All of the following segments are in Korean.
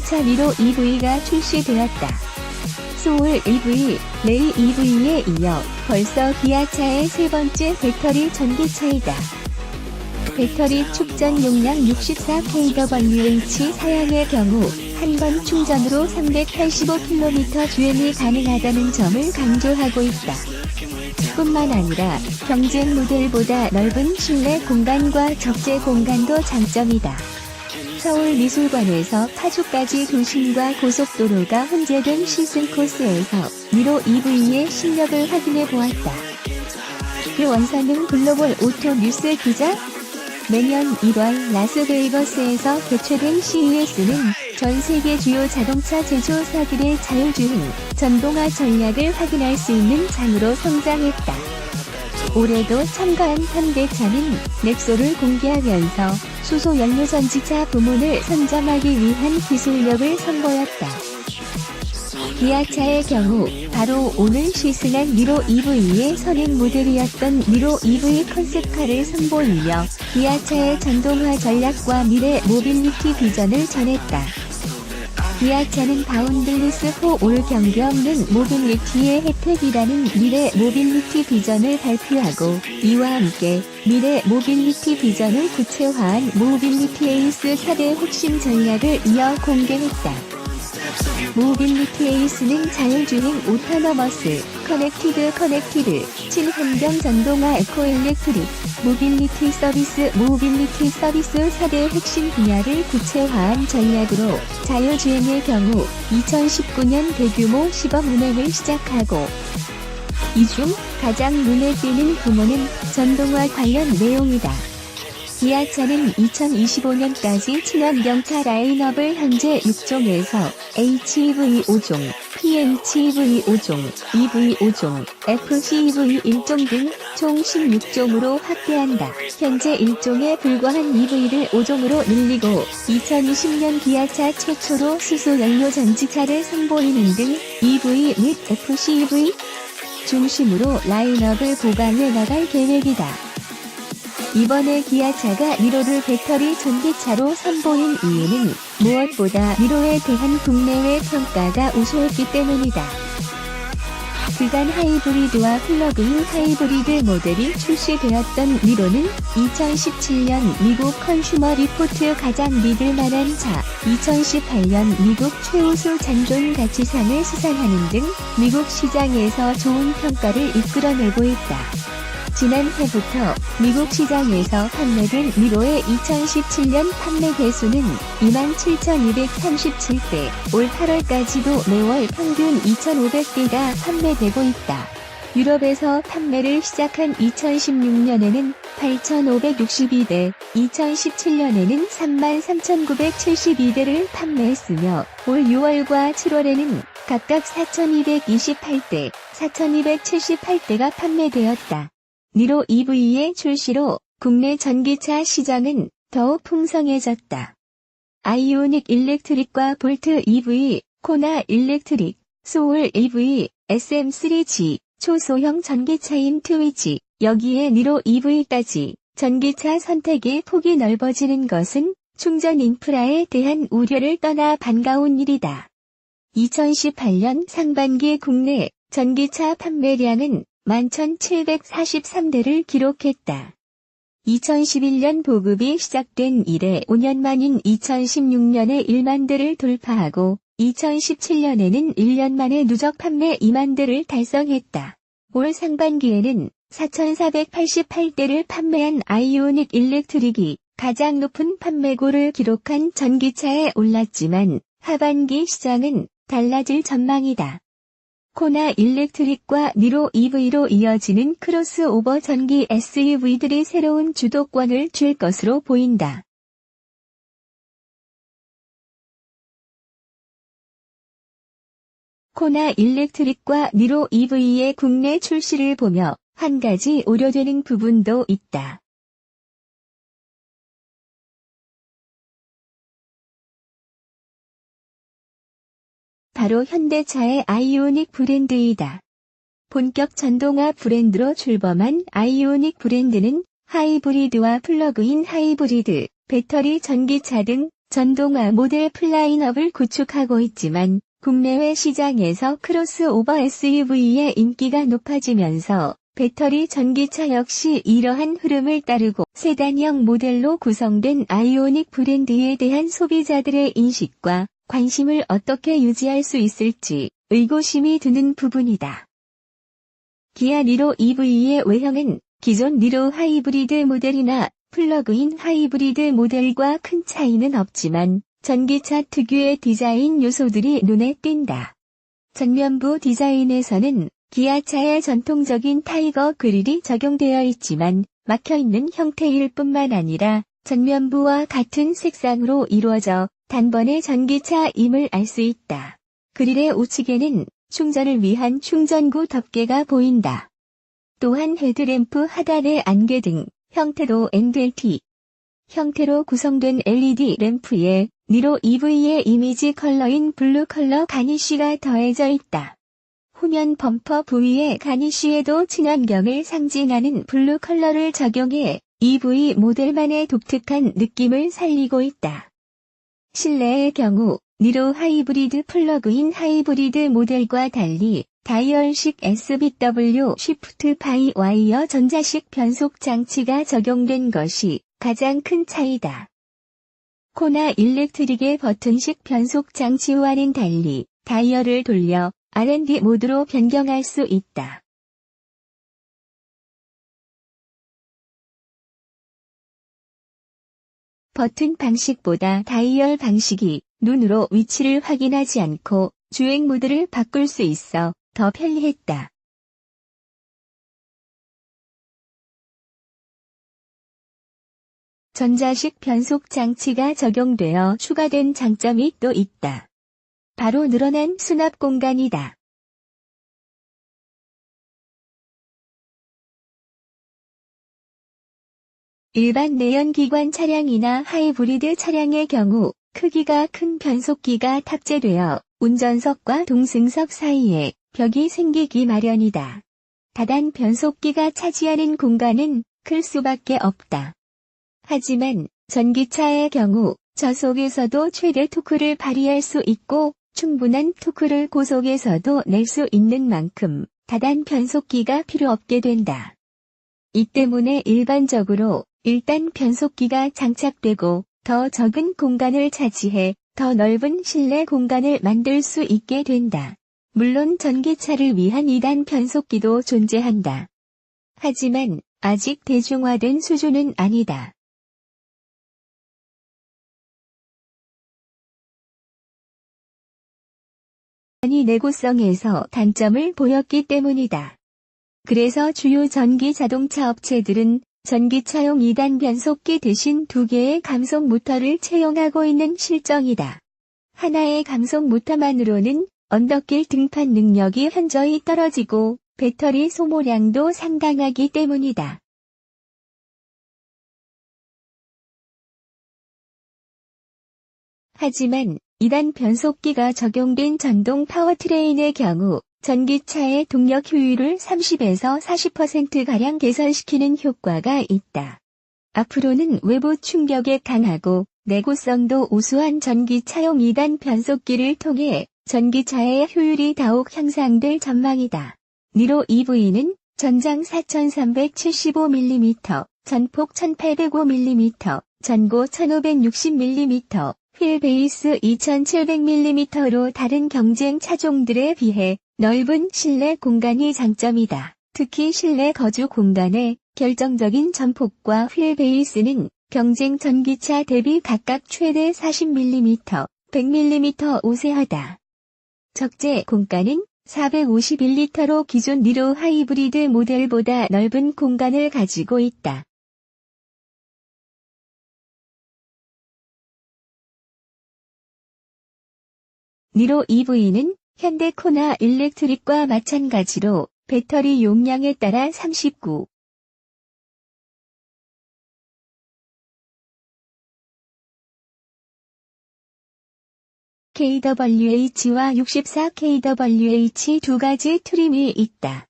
전기차 니로 EV가 출시되었다. 소울 EV, 레이 EV에 이어 벌써 기아차의 세 번째 배터리 전기차이다. 배터리 축전 용량 64kWh 사양의 경우 한 번 충전으로 385km 주행이 가능하다는 점을 강조하고 있다. 뿐만 아니라 경쟁 모델보다 넓은 실내 공간과 적재 공간도 장점이다. 서울미술관에서 파주까지 도심과 고속도로가 혼재된 시승 코스에서 니로 EV의 실력을 확인해 보았다. 그 원사는 글로벌 오토 뉴스 기자? 매년 1월 라스베이거스에서 개최된 CES는 전 세계 주요 자동차 제조사들의 자율주행, 전동화 전략을 확인할 수 있는 장으로 성장했다. 올해도 참가한 현대차는 넥소를 공개하면서 수소 연료 전지차 부문을 선점하기 위한 기술력을 선보였다. 기아차의 경우 바로 오늘 시승한 니로 EV의 선행 모델이었던 니로 EV 컨셉카를 선보이며 기아차의 전동화 전략과 미래 모빌리티 비전을 전했다. 기아차는 바운드리스 포 올 경계 없는 모빌리티의 혜택이라는 미래 모빌리티 비전을 발표하고 이와 함께 미래 모빌리티 비전을 구체화한 모빌리티 에이스 4대 핵심 전략을 이어 공개했다. 모빌리티 에이스는 자율주행 오토너머스, 커넥티드, 친환경 전동화 에코일렉트릭, 모빌리티 서비스 4대 핵심 분야를 구체화한 전략으로 자율주행의 경우 2019년 대규모 시범 운행을 시작하고 이 중 가장 눈에 띄는 부문은 전동화 관련 내용이다. 기아차는 2025년까지 친환경차 라인업을 현재 6종에서 HEV 5종, PHEV 5종, EV 5종, FCEV 1종 등 총 16종으로 확대한다. 현재 1종에 불과한 EV를 5종으로 늘리고 2020년 기아차 최초로 수소 연료 전지차를 선보이는 등 EV 및 FCEV 중심으로 라인업을 보강해 나갈 계획이다. 이번에 기아차가 니로를 배터리 전기차로 선보인 이유는 무엇보다 니로에 대한 국내외 평가가 우수했기 때문이다. 그간 하이브리드와 플러그인 하이브리드 모델이 출시되었던 니로는 2017년 미국 컨슈머 리포트 가장 믿을만한 차, 2018년 미국 최우수 잔존 가치상을 수상하는 등 미국 시장에서 좋은 평가를 이끌어내고 있다. 지난해부터 미국 시장에서 판매된 니로의 2017년 판매 대수는 27,237대, 올 8월까지도 매월 평균 2,500대가 판매되고 있다. 유럽에서 판매를 시작한 2016년에는 8,562대, 2017년에는 33,972대를 판매했으며 올 6월과 7월에는 각각 4,228대, 4,278대가 판매되었다. 니로 EV의 출시로 국내 전기차 시장은 더욱 풍성해졌다. 아이오닉 일렉트릭과 볼트 EV, 코나 일렉트릭, 소울 EV, SM3G, 초소형 전기차인 트위지, 여기에 니로 EV까지 전기차 선택의 폭이 넓어지는 것은 충전 인프라에 대한 우려를 떠나 반가운 일이다. 2018년 상반기 국내 전기차 판매량은 11,743대를 기록했다. 2011년 보급이 시작된 이래 5년 만인 2016년에 1만 대를 돌파하고 2017년에는 1년 만에 누적 판매 2만 대를 달성했다. 올 상반기에는 4,488대를 판매한 아이오닉 일렉트릭이 가장 높은 판매고를 기록한 전기차에 올랐지만 하반기 시장은 달라질 전망이다. 코나 일렉트릭과 니로 EV로 이어지는 크로스오버 전기 SUV들이 새로운 주도권을 쥘 것으로 보인다. 코나 일렉트릭과 니로 EV의 국내 출시를 보며 한 가지 우려되는 부분도 있다. 바로 현대차의 아이오닉 브랜드이다. 본격 전동화 브랜드로 출범한 아이오닉 브랜드는 하이브리드와 플러그인 하이브리드, 배터리 전기차 등 전동화 모델 플라인업을 구축하고 있지만 국내외 시장에서 크로스오버 SUV의 인기가 높아지면서 배터리 전기차 역시 이러한 흐름을 따르고 세단형 모델로 구성된 아이오닉 브랜드에 대한 소비자들의 인식과 관심을 어떻게 유지할 수 있을지 의구심이 드는 부분이다. 기아 니로 EV의 외형은 기존 니로 하이브리드 모델이나 플러그인 하이브리드 모델과 큰 차이는 없지만 전기차 특유의 디자인 요소들이 눈에 띈다. 전면부 디자인에서는 기아차의 전통적인 타이거 그릴이 적용되어 있지만 막혀있는 형태일 뿐만 아니라 전면부와 같은 색상으로 이루어져 단번에 전기차임을 알 수 있다. 그릴의 우측에는 충전을 위한 충전구 덮개가 보인다. 또한 헤드램프 하단의 안개 등 형태로 NDLT 형태로 구성된 LED 램프에 니로 EV의 이미지 컬러인 블루 컬러 가니쉬가 더해져 있다. 후면 범퍼 부위의 가니쉬에도 친환경을 상징하는 블루 컬러를 적용해 EV 모델만의 독특한 느낌을 살리고 있다. 실내의 경우 니로 하이브리드 플러그인 하이브리드 모델과 달리 다이얼식 SBW 쉬프트 바이 와이어 전자식 변속 장치가 적용된 것이 가장 큰 차이다. 코나 일렉트릭의 버튼식 변속 장치와는 달리 다이얼을 돌려 R&D 모드로 변경할 수 있다. 버튼 방식보다 다이얼 방식이 눈으로 위치를 확인하지 않고 주행 모드를 바꿀 수 있어 더 편리했다. 전자식 변속 장치가 적용되어 추가된 장점이 또 있다. 바로 늘어난 수납 공간이다. 일반 내연기관 차량이나 하이브리드 차량의 경우 크기가 큰 변속기가 탑재되어 운전석과 동승석 사이에 벽이 생기기 마련이다. 다단 변속기가 차지하는 공간은 클 수밖에 없다. 하지만 전기차의 경우 저속에서도 최대 토크를 발휘할 수 있고 충분한 토크를 고속에서도 낼 수 있는 만큼 다단 변속기가 필요 없게 된다. 이 때문에 일반적으로 1단 변속기가 장착되고 더 적은 공간을 차지해 더 넓은 실내 공간을 만들 수 있게 된다. 물론 전기차를 위한 2단 변속기도 존재한다. 하지만 아직 대중화된 수준은 아니다. 이 내구성에서 단점을 보였기 때문이다. 그래서 주요 전기 자동차 업체들은 전기차용 2단 변속기 대신 2개의 감속 모터를 채용하고 있는 실정이다. 하나의 감속 모터만으로는 언덕길 등판 능력이 현저히 떨어지고 배터리 소모량도 상당하기 때문이다. 하지만 2단 변속기가 적용된 전동 파워트레인의 경우 전기차의 동력 효율을 30에서 40%가량 개선시키는 효과가 있다. 앞으로는 외부 충격에 강하고 내구성도 우수한 전기차용 2단 변속기를 통해 전기차의 효율이 더욱 향상될 전망이다. 니로 EV는 전장 4375mm, 전폭 1805mm, 전고 1560mm, 휠 베이스 2700mm로 다른 경쟁 차종들에 비해 넓은 실내 공간이 장점이다. 특히 실내 거주 공간의 결정적인 전폭과 휠 베이스는 경쟁 전기차 대비 각각 최대 40mm, 100mm 우세하다. 적재 공간은 451리터로 기존 니로 하이브리드 모델보다 넓은 공간을 가지고 있다. 니로 EV는 현대 코나 일렉트릭과 마찬가지로 배터리 용량에 따라 39 kWh와 64 kWh 두 가지 트림이 있다.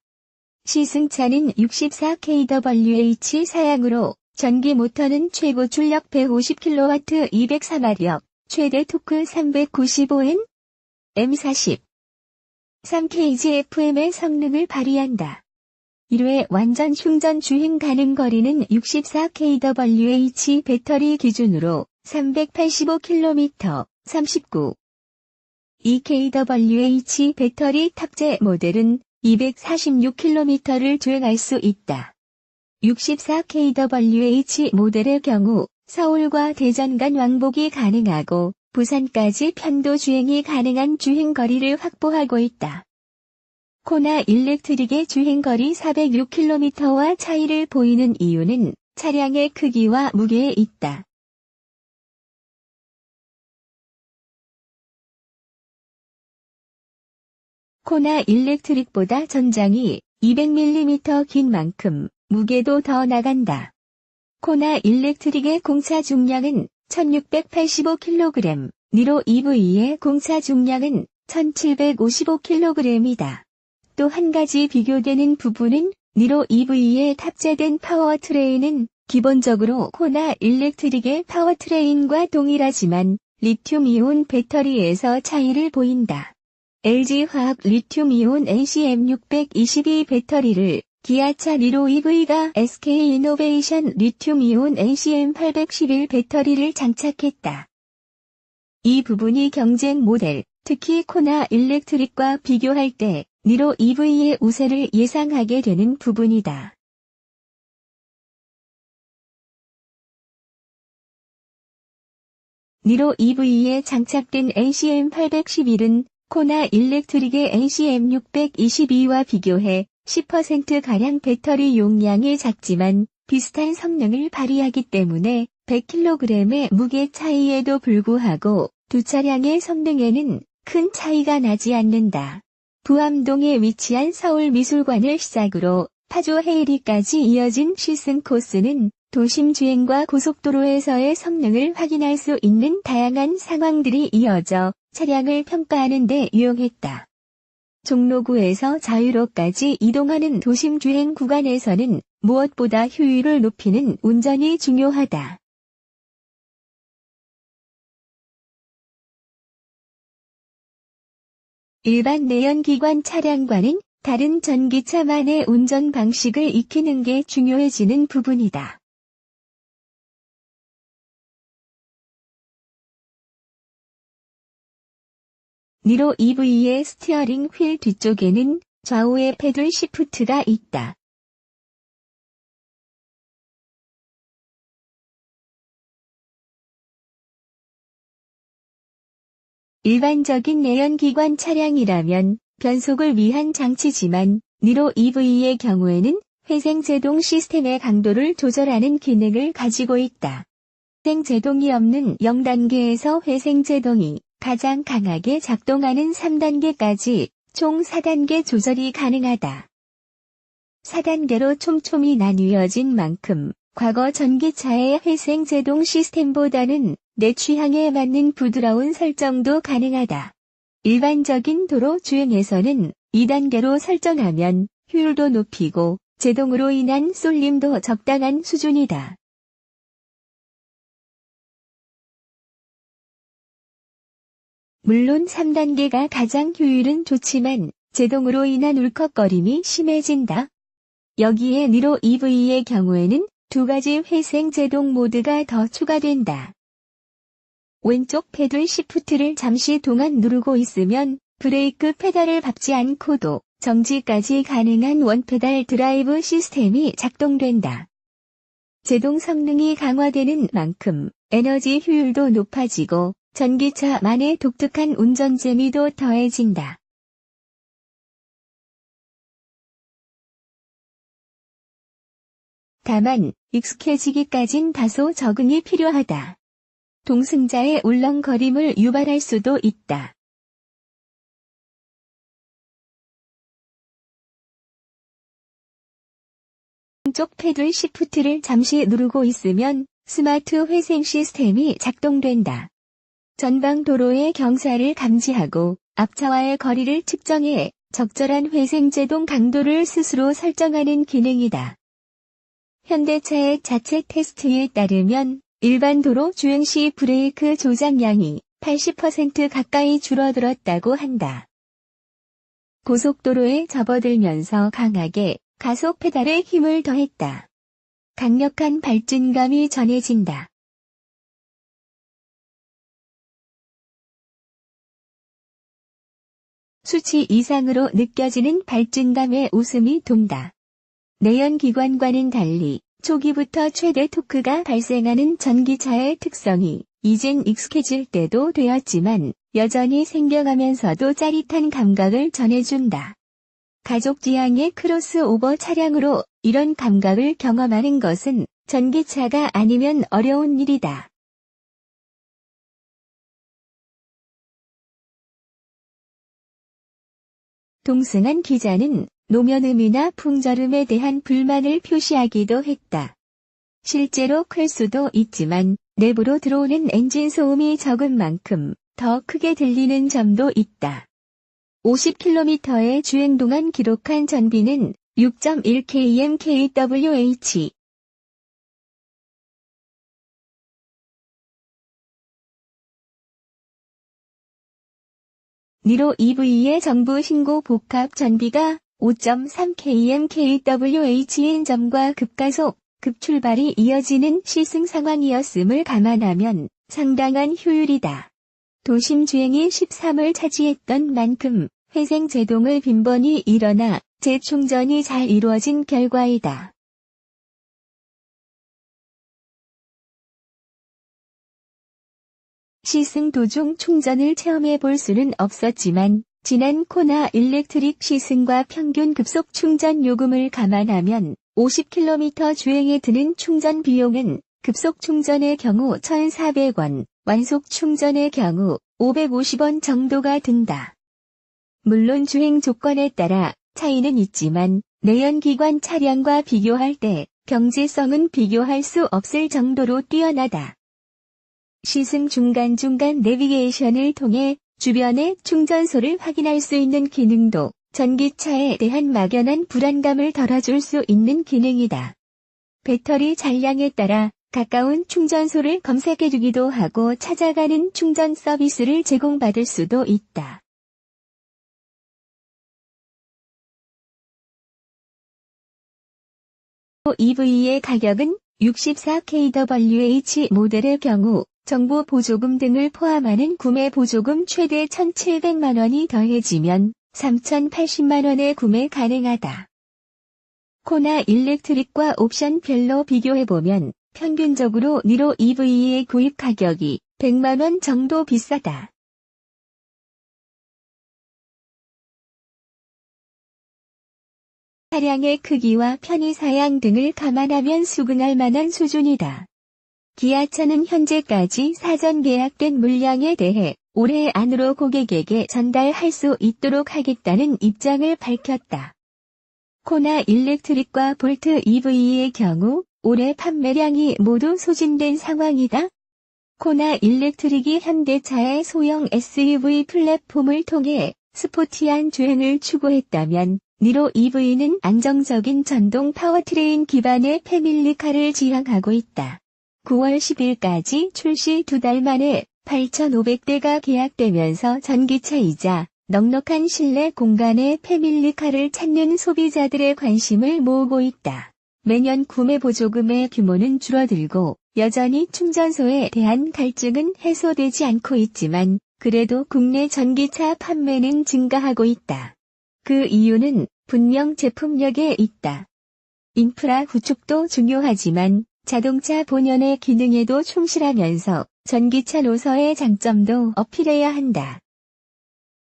시승차는 64 kWh 사양으로 전기 모터는 최고 출력 150kW 204마력, 최대 토크 395N, M40, 3kgfm의 성능을 발휘한다. 1회 완전 충전 주행 가능 거리는 64kWh 배터리 기준으로 385km, 39. 2kWh 배터리 탑재 모델은 246km를 주행할 수 있다. 64kWh 모델의 경우 서울과 대전 간 왕복이 가능하고 부산까지 편도 주행이 가능한 주행거리를 확보하고 있다. 코나 일렉트릭의 주행거리 406km와 차이를 보이는 이유는 차량의 크기와 무게에 있다. 코나 일렉트릭보다 전장이 200mm 긴 만큼 무게도 더 나간다. 코나 일렉트릭의 공차 중량은 1685kg, 니로 EV의 공차 중량은 1755kg이다. 또 한 가지 비교되는 부분은 니로 EV에 탑재된 파워트레인은 기본적으로 코나 일렉트릭의 파워트레인과 동일하지만 리튬이온 배터리에서 차이를 보인다. LG화학 리튬이온 NCM622 배터리를 기아차 니로 EV가 SK이노베이션 리튬이온 NCM811 배터리를 장착했다. 이 부분이 경쟁 모델, 특히 코나 일렉트릭과 비교할 때 니로 EV의 우세를 예상하게 되는 부분이다. 니로 EV에 장착된 NCM811은 코나 일렉트릭의 NCM622와 비교해 10%가량 배터리 용량이 작지만 비슷한 성능을 발휘하기 때문에 100kg의 무게 차이에도 불구하고 두 차량의 성능에는 큰 차이가 나지 않는다. 부암동에 위치한 서울미술관을 시작으로 파주 헤이리까지 이어진 시승 코스는 도심 주행과 고속도로에서의 성능을 확인할 수 있는 다양한 상황들이 이어져 차량을 평가하는 데 유용했다. 종로구에서 자유로까지 이동하는 도심 주행 구간에서는 무엇보다 효율을 높이는 운전이 중요하다. 일반 내연기관 차량과는 다른 전기차만의 운전 방식을 익히는 게 중요해지는 부분이다. 니로 EV의 스티어링 휠 뒤쪽에는 좌우에 패들 시프트가 있다. 일반적인 내연기관 차량이라면 변속을 위한 장치지만 니로 EV의 경우에는 회생제동 시스템의 강도를 조절하는 기능을 가지고 있다. 회생제동이 없는 0단계에서 회생제동이 가장 강하게 작동하는 3단계까지 총 4단계 조절이 가능하다. 4단계로 촘촘히 나뉘어진 만큼 과거 전기차의 회생제동 시스템보다는 내 취향에 맞는 부드러운 설정도 가능하다. 일반적인 도로 주행에서는 2단계로 설정하면 효율도 높이고 제동으로 인한 쏠림도 적당한 수준이다. 물론 3단계가 가장 효율은 좋지만 제동으로 인한 울컥거림이 심해진다. 여기에 니로 EV의 경우에는 두 가지 회생 제동 모드가 더 추가된다. 왼쪽 패들 시프트를 잠시 동안 누르고 있으면 브레이크 페달을 밟지 않고도 정지까지 가능한 원페달 드라이브 시스템이 작동된다. 제동 성능이 강화되는 만큼 에너지 효율도 높아지고 전기차만의 독특한 운전 재미도 더해진다. 다만 익숙해지기까진 다소 적응이 필요하다. 동승자의 울렁거림을 유발할 수도 있다. 왼쪽 패들 시프트를 잠시 누르고 있으면 스마트 회생 시스템이 작동된다. 전방 도로의 경사를 감지하고 앞차와의 거리를 측정해 적절한 회생 제동 강도를 스스로 설정하는 기능이다. 현대차의 자체 테스트에 따르면 일반 도로 주행 시 브레이크 조작량이 80% 가까이 줄어들었다고 한다. 고속도로에 접어들면서 강하게 가속 페달에 힘을 더했다. 강력한 발진감이 전해진다. 수치 이상으로 느껴지는 발진감에 웃음이 돈다. 내연기관과는 달리 초기부터 최대 토크가 발생하는 전기차의 특성이 이젠 익숙해질 때도 되었지만 여전히 생경하면서도 짜릿한 감각을 전해준다. 가족지향의 크로스오버 차량으로 이런 감각을 경험하는 것은 전기차가 아니면 어려운 일이다. 동승한 기자는 노면음이나 풍절음에 대한 불만을 표시하기도 했다. 실제로 클 수도 있지만 내부로 들어오는 엔진 소음이 적은 만큼 더 크게 들리는 점도 있다. 50km의 주행 동안 기록한 전비는 6.1 km/kWh. 니로 EV의 정부 신고 복합 전비가 5.3 km/kWh인 점과 급가속, 급출발이 이어지는 시승 상황이었음을 감안하면 상당한 효율이다. 도심 주행이 13을 차지했던 만큼 회생 제동을 빈번히 일어나 재충전이 잘 이루어진 결과이다. 시승 도중 충전을 체험해 볼 수는 없었지만 지난 코나 일렉트릭 시승과 평균 급속 충전 요금을 감안하면 50km 주행에 드는 충전 비용은 급속 충전의 경우 1,400원, 완속 충전의 경우 550원 정도가 든다. 물론 주행 조건에 따라 차이는 있지만 내연기관 차량과 비교할 때 경제성은 비교할 수 없을 정도로 뛰어나다. 시승 중간중간 내비게이션을 통해 주변의 충전소를 확인할 수 있는 기능도 전기차에 대한 막연한 불안감을 덜어줄 수 있는 기능이다. 배터리 잔량에 따라 가까운 충전소를 검색해주기도 하고 찾아가는 충전 서비스를 제공받을 수도 있다. EV의 가격은 64kWh 모델의 경우 정보 보조금 등을 포함하는 구매 보조금 최대 1,700만원이 더해지면 3,080만원에 구매 가능하다. 코나 일렉트릭과 옵션별로 비교해보면 평균적으로 니로 EV의 구입 가격이 100만원 정도 비싸다. 차량의 크기와 편의사양 등을 감안하면 수긍할 만한 수준이다. 기아차는 현재까지 사전 계약된 물량에 대해 올해 안으로 고객에게 전달할 수 있도록 하겠다는 입장을 밝혔다. 코나 일렉트릭과 볼트 EV의 경우 올해 판매량이 모두 소진된 상황이다. 코나 일렉트릭이 현대차의 소형 SUV 플랫폼을 통해 스포티한 주행을 추구했다면 니로 EV는 안정적인 전동 파워트레인 기반의 패밀리카를 지향하고 있다. 9월 10일까지 출시 2달 만에 8,500대가 계약되면서 전기차이자 넉넉한 실내 공간의 패밀리카를 찾는 소비자들의 관심을 모으고 있다. 매년 구매 보조금의 규모는 줄어들고 여전히 충전소에 대한 갈증은 해소되지 않고 있지만 그래도 국내 전기차 판매는 증가하고 있다. 그 이유는 분명 제품력에 있다. 인프라 구축도 중요하지만 자동차 본연의 기능에도 충실하면서 전기차로서의 장점도 어필해야 한다.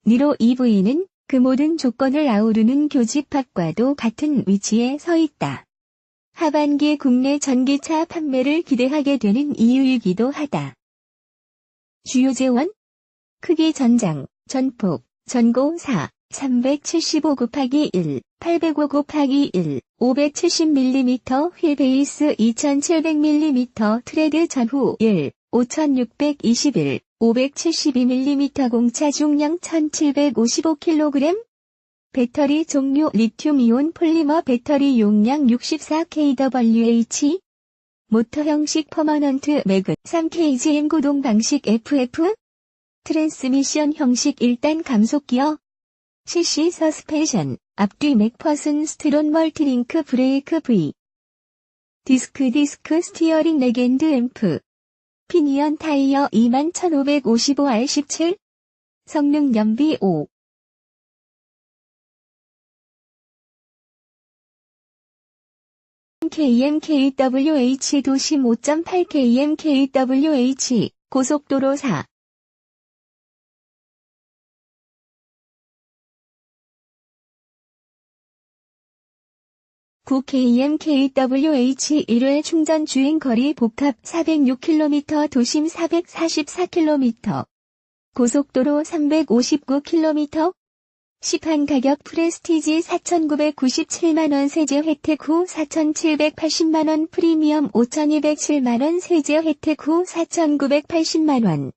니로 EV는 그 모든 조건을 아우르는 교집합과도 같은 위치에 서 있다. 하반기 국내 전기차 판매를 기대하게 되는 이유이기도 하다. 주요 재원? 크기 전장, 전폭, 전고 4, 375/1, 805/1, 570mm 휠베이스 2700mm 트레드 전후 1, 5621, 572mm 공차 중량 1755kg? 배터리 종류 리튬이온 폴리머 배터리 용량 64kWh? 모터 형식 퍼머넌트 매그 3kgm 구동 방식 FF 트랜스미션 형식 1단 감속 기어 CC 서스펜션 앞뒤 맥퍼슨 스트론 멀티링크 브레이크 V 디스크 스티어링 레겐드 앰프 피니언 타이어 21555R17 성능 연비 5 kmkwh 도심 5.8 kmkwh 고속도로 4 9kmkwh 1회 충전 주행거리 복합 406km 도심 444km 고속도로 359km 시판 가격 프레스티지 4,997만원 세제 혜택 후 4,780만원 프리미엄 5,207만원 세제 혜택 후 4,980만원